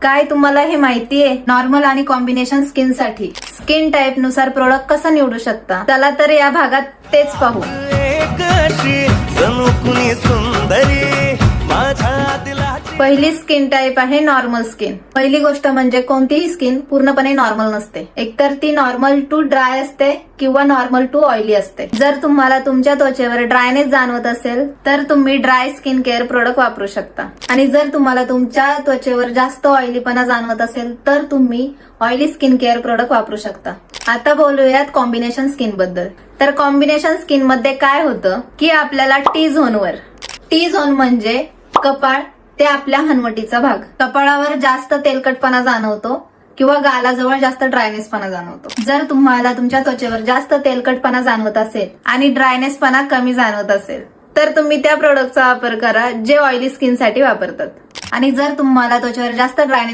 काय तुम्हाला हे माहितीये नॉर्मल आणि कॉम्बिनेशन स्किन साठी स्किन टाईप नुसार प्रोडक्ट कसं निवडू शकता? चला तर या भागात तेच पाहू. पहिली स्किन टाईप आहे नॉर्मल स्किन. पहिली गोष्ट म्हणजे कोणतीही स्किन पूर्णपणे नॉर्मल नसते. एकतर ती नॉर्मल टू ड्राय असते किंवा नॉर्मल टू ऑइली असते. जर तुम्हाला तुमच्या त्वचेवर ड्रायनेस जाणवत असेल तर तुम्ही ड्राय स्किन केअर प्रोडक्ट वापरू शकता. आणि जर तुम्हाला तुमच्या त्वचेवर जास्त ऑइलीपणा जाणवत असेल तर तुम्ही ऑइली स्किन केअर प्रोडक्ट वापरू शकता. आता बोलूयात कॉम्बिनेशन स्किन बद्दल. तर कॉम्बिनेशन स्किन मध्ये काय होतं की आपल्याला टी झोनवर, टी झोन म्हणजे कपाळ ते आपल्या हनवटीचा भाग, कपाळावर जास्त तेलकटपणा जाणवतो किंवा गालाजवळ जास्त ड्रायनेसपणा जाणवतो. जर तुम्हाला तुमच्या त्वचेवर जास्त तेलकटपणा जाणवत असेल आणि ड्रायनेसपणा कमी जाणवत असेल तर तुम्ही त्या प्रोडक्टचा वापर करा जे ऑइली स्किन साठी वापरतात. आणि जर तुम्हाला त्वचेवर जास्त ड्रायनेस